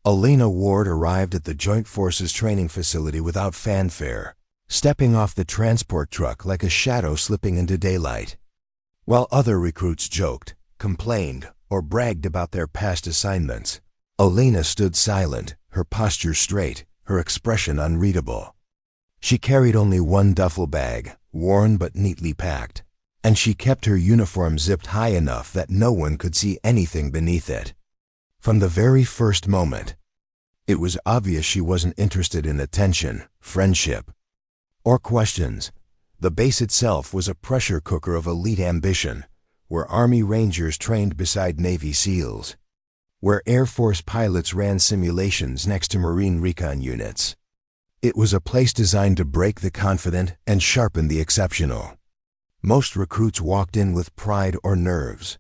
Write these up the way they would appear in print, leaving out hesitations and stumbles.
Elena Ward arrived at the Joint Forces training facility without fanfare, stepping off the transport truck like a shadow slipping into daylight. While other recruits joked, complained, or bragged about their past assignments, Elena stood silent, her posture straight, her expression unreadable. She carried only one duffel bag, worn but neatly packed, and she kept her uniform zipped high enough that no one could see anything beneath it. From the very first moment, it was obvious she wasn't interested in attention, friendship, or questions. The base itself was a pressure cooker of elite ambition, where Army Rangers trained beside Navy SEALs, where Air Force pilots ran simulations next to Marine recon units. It was a place designed to break the confident and sharpen the exceptional. Most recruits walked in with pride or nerves.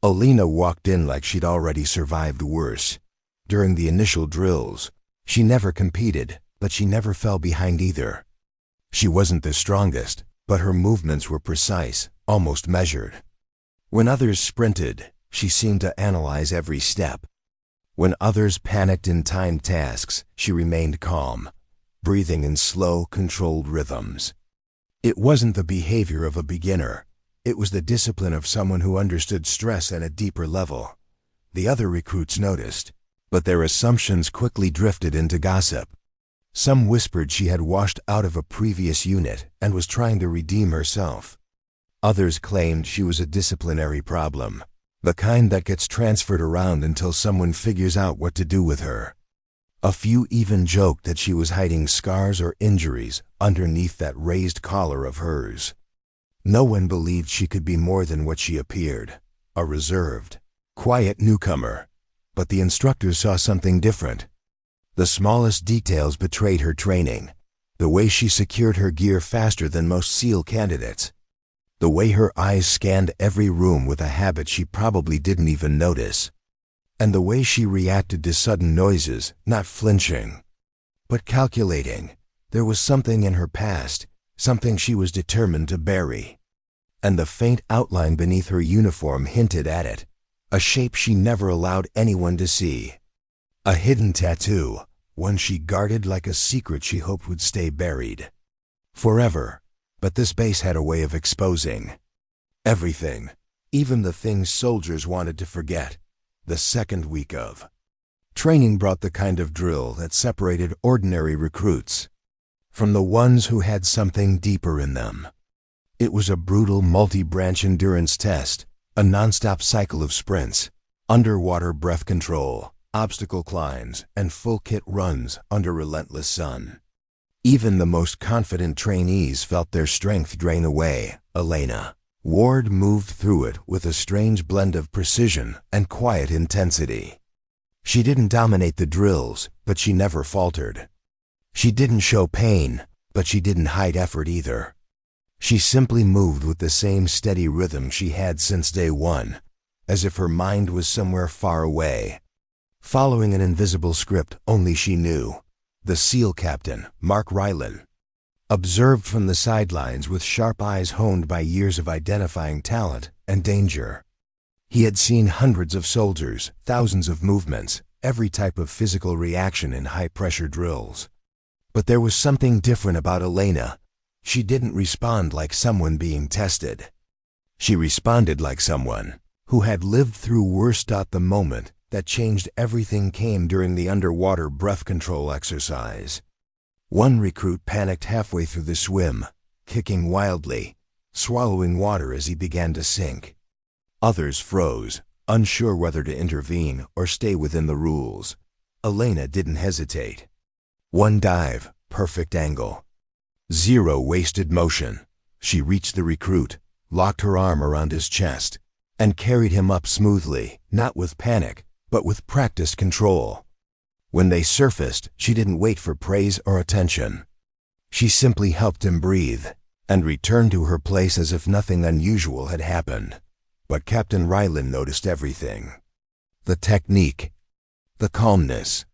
Elena walked in like she'd already survived worse. During the initial drills, she never competed, but she never fell behind either. She wasn't the strongest, but her movements were precise, almost measured. When others sprinted, she seemed to analyze every step. When others panicked in timed tasks, she remained calm, breathing in slow, controlled rhythms. It wasn't the behavior of a beginner. It was the discipline of someone who understood stress at a deeper level. The other recruits noticed, but their assumptions quickly drifted into gossip. Some whispered she had washed out of a previous unit and was trying to redeem herself. Others claimed she was a disciplinary problem, the kind that gets transferred around until someone figures out what to do with her. A few even joked that she was hiding scars or injuries underneath that raised collar of hers. No one believed she could be more than what she appeared, a reserved, quiet newcomer. But the instructors saw something different. The smallest details betrayed her training, the way she secured her gear faster than most SEAL candidates, the way her eyes scanned every room with a habit she probably didn't even notice, and the way she reacted to sudden noises, not flinching, but calculating. There was something in her past, something she was determined to bury. And the faint outline beneath her uniform hinted at it, a shape she never allowed anyone to see. A hidden tattoo, one she guarded like a secret she hoped would stay buried forever. But this base had a way of exposing everything, even the things soldiers wanted to forget. The second week of training brought the kind of drill that separated ordinary recruits from the ones who had something deeper in them. It was a brutal multi-branch endurance test, a non-stop cycle of sprints, underwater breath control, obstacle climbs, and full-kit runs under relentless sun. Even the most confident trainees felt their strength drain away. Elena Ward moved through it with a strange blend of precision and quiet intensity. She didn't dominate the drills, but she never faltered. She didn't show pain, but she didn't hide effort either. She simply moved with the same steady rhythm she had since day one, as if her mind was somewhere far away, following an invisible script only she knew. The SEAL captain, Mark Rylan, observed from the sidelines with sharp eyes honed by years of identifying talent and danger. He had seen hundreds of soldiers, thousands of movements, every type of physical reaction in high-pressure drills. But there was something different about Elena. She didn't respond like someone being tested. She responded like someone who had lived through worse. The moment that changed everything came during the underwater breath control exercise. One recruit panicked halfway through the swim, kicking wildly, swallowing water as he began to sink. Others froze, unsure whether to intervene or stay within the rules. Elena didn't hesitate. One dive, perfect angle. Zero wasted motion. She reached the recruit, locked her arm around his chest, and carried him up smoothly, not with panic, but with practiced control. When they surfaced, she didn't wait for praise or attention. She simply helped him breathe, and returned to her place as if nothing unusual had happened. But Captain Rylan noticed everything. The technique, the calmness,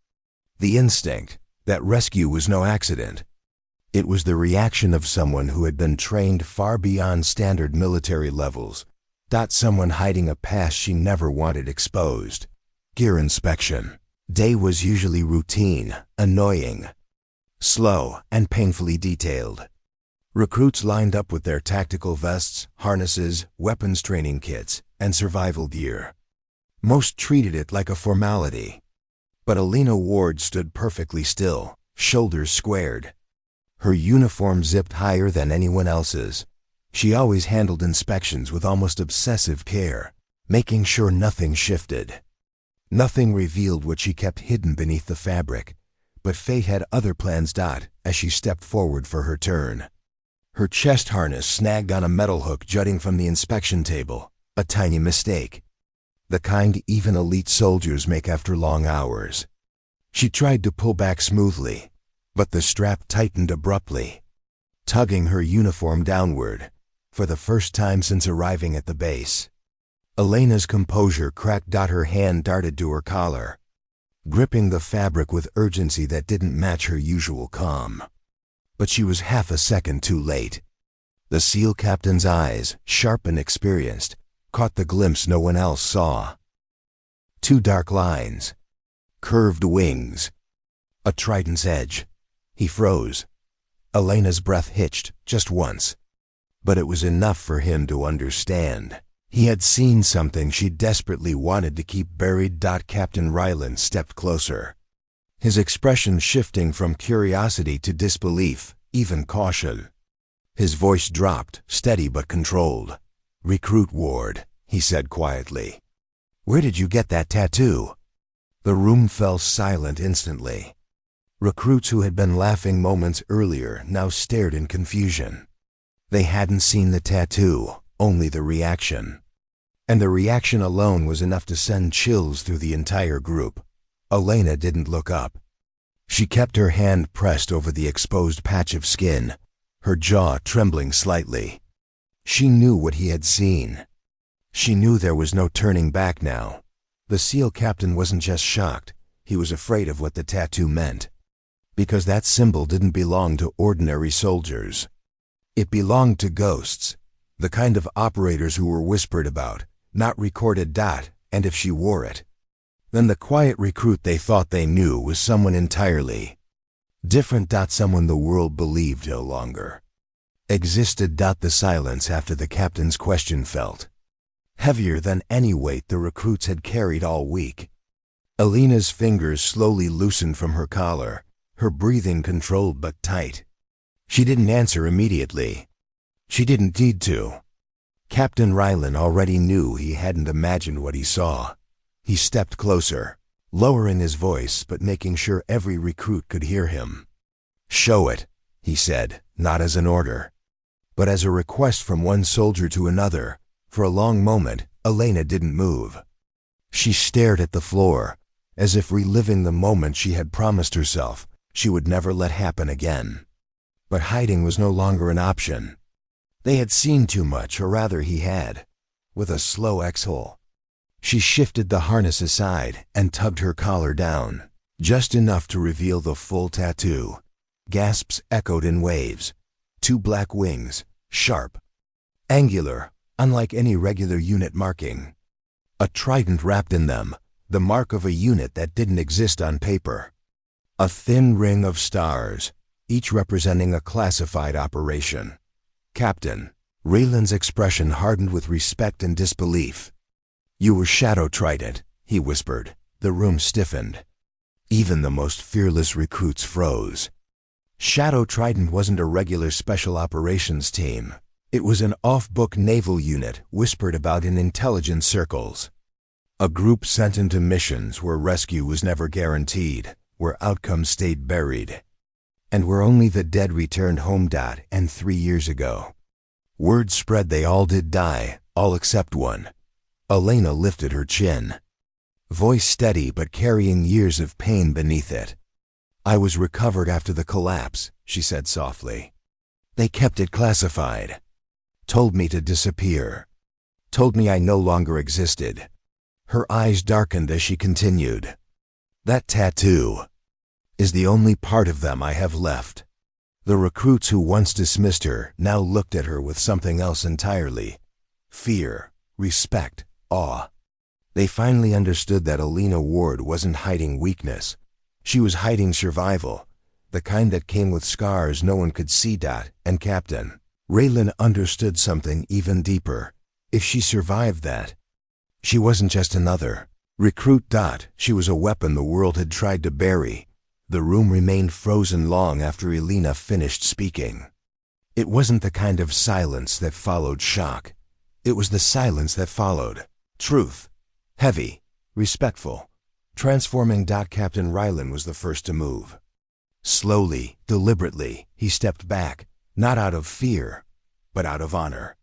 the instinct that rescue was no accident. It was the reaction of someone who had been trained far beyond standard military levels, not someone hiding a past she never wanted exposed. Gear inspection. Day was usually routine, annoying, slow, and painfully detailed. Recruits lined up with their tactical vests, harnesses, weapons training kits, and survival gear. Most treated it like a formality. But Alina Ward stood perfectly still, shoulders squared. Her uniform zipped higher than anyone else's. She always handled inspections with almost obsessive care, making sure nothing shifted. Nothing revealed what she kept hidden beneath the fabric, but fate had other plans. As she stepped forward for her turn. Her chest harness snagged on a metal hook jutting from the inspection table, a tiny mistake. The kind even elite soldiers make after long hours. She tried to pull back smoothly, but the strap tightened abruptly, tugging her uniform downward, for the first time since arriving at the base. Elena's composure cracked. Her hand darted to her collar, gripping the fabric with urgency that didn't match her usual calm. But she was half a second too late. The SEAL captain's eyes, sharp and experienced, caught the glimpse no one else saw. Two dark lines, curved wings, a trident's edge. He froze. Elena's breath hitched, just once. But it was enough for him to understand. He had seen something she desperately wanted to keep buried. Captain Ryland stepped closer, his expression shifting from curiosity to disbelief, even caution. His voice dropped, steady but controlled. "Recruit Ward," he said quietly. "Where did you get that tattoo?" The room fell silent instantly. Recruits who had been laughing moments earlier now stared in confusion. They hadn't seen the tattoo, only the reaction. And the reaction alone was enough to send chills through the entire group. Elena didn't look up. She kept her hand pressed over the exposed patch of skin, her jaw trembling slightly. She knew what he had seen. She knew there was no turning back now. The SEAL captain wasn't just shocked, he was afraid of what the tattoo meant. Because that symbol didn't belong to ordinary soldiers. It belonged to ghosts, the kind of operators who were whispered about, not recorded. And if she wore it, then the quiet recruit they thought they knew was someone entirely different. Someone the world believed no longer existed. The silence after the captain's question felt heavier than any weight the recruits had carried all week. Elena's fingers slowly loosened from her collar, her breathing controlled but tight. She didn't answer immediately. She didn't need to. Captain Ryland already knew he hadn't imagined what he saw. He stepped closer, lowering his voice but making sure every recruit could hear him. "Show it," he said, not as an order, but as a request from one soldier to another. For a long moment, Elena didn't move. She stared at the floor, as if reliving the moment she had promised herself she would never let happen again. But hiding was no longer an option. They had seen too much, or rather he had. With a slow exhale, she shifted the harness aside and tugged her collar down, just enough to reveal the full tattoo. Gasps echoed in waves. Two black wings, sharp, angular, unlike any regular unit marking. A trident wrapped in them, the mark of a unit that didn't exist on paper. A thin ring of stars, each representing a classified operation. "Captain," Raylan's expression hardened with respect and disbelief. "You were Shadow Trident," he whispered. The room stiffened. Even the most fearless recruits froze. Shadow Trident wasn't a regular special operations team. It was an off-book naval unit whispered about in intelligence circles. A group sent into missions where rescue was never guaranteed, where outcomes stayed buried, and where only the dead returned home. And 3 years ago, word spread they all did die, all except one. Elena lifted her chin, voice steady but carrying years of pain beneath it. "I was recovered after the collapse," she said softly. "They kept it classified. Told me to disappear. Told me I no longer existed." Her eyes darkened as she continued. "That tattoo is the only part of them I have left." The recruits who once dismissed her now looked at her with something else entirely. Fear, respect, awe. They finally understood that Alina Ward wasn't hiding weakness. She was hiding survival, the kind that came with scars no one could see. And Captain Raylan understood something even deeper. If she survived that, she wasn't just another recruit. She was a weapon the world had tried to bury. The room remained frozen long after Alina finished speaking. It wasn't the kind of silence that followed shock. It was the silence that followed truth. Heavy, respectful, transforming. Captain Raylan was the first to move. Slowly, deliberately, he stepped back, not out of fear, but out of honor.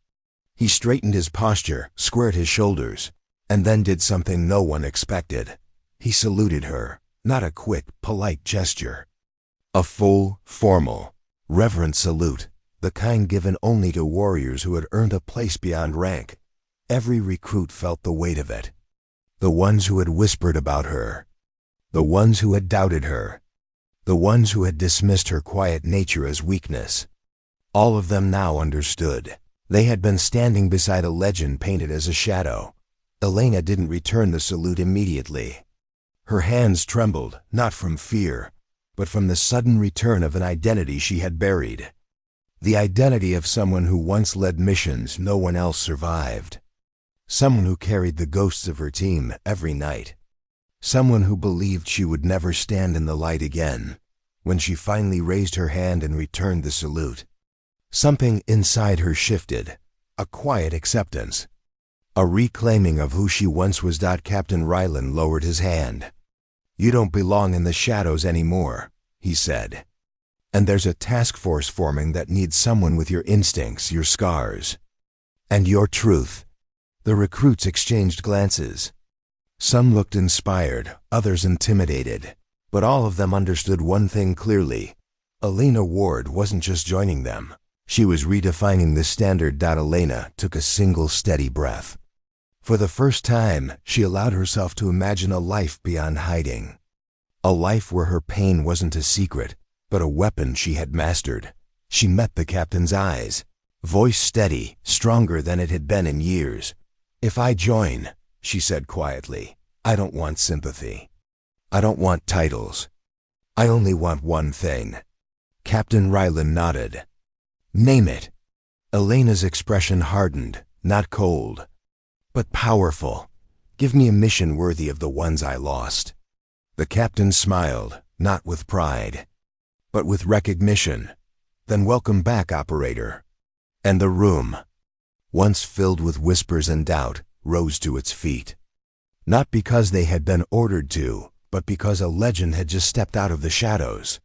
He straightened his posture, squared his shoulders, and then did something no one expected. He saluted her, not a quick, polite gesture. A full, formal, reverent salute, the kind given only to warriors who had earned a place beyond rank. Every recruit felt the weight of it. The ones who had whispered about her, the ones who had doubted her, the ones who had dismissed her quiet nature as weakness. All of them now understood. They had been standing beside a legend painted as a shadow. Alina didn't return the salute immediately. Her hands trembled, not from fear, but from the sudden return of an identity she had buried. The identity of someone who once led missions no one else survived. Someone who carried the ghosts of her team every night. Someone who believed she would never stand in the light again. When she finally raised her hand and returned the salute, something inside her shifted. A quiet acceptance. A reclaiming of who she once was. Captain Raylan lowered his hand. "You don't belong in the shadows anymore," he said. "And there's a task force forming that needs someone with your instincts, your scars, and your truth." The recruits exchanged glances. Some looked inspired, others intimidated, but all of them understood one thing clearly. Alina Ward wasn't just joining them. She was redefining the standard. Alina took a single steady breath. For the first time, she allowed herself to imagine a life beyond hiding. A life where her pain wasn't a secret, but a weapon she had mastered. She met the captain's eyes, voice steady, stronger than it had been in years. "If I join," she said quietly, "I don't want sympathy. I don't want titles. I only want one thing." Captain Raylan nodded. "Name it." Alina's expression hardened, not cold, but powerful. "Give me a mission worthy of the ones I lost." The captain smiled, not with pride, but with recognition. "Then welcome back, operator." And the room, once filled with whispers and doubt, rose to its feet. Not because they had been ordered to, but because a legend had just stepped out of the shadows.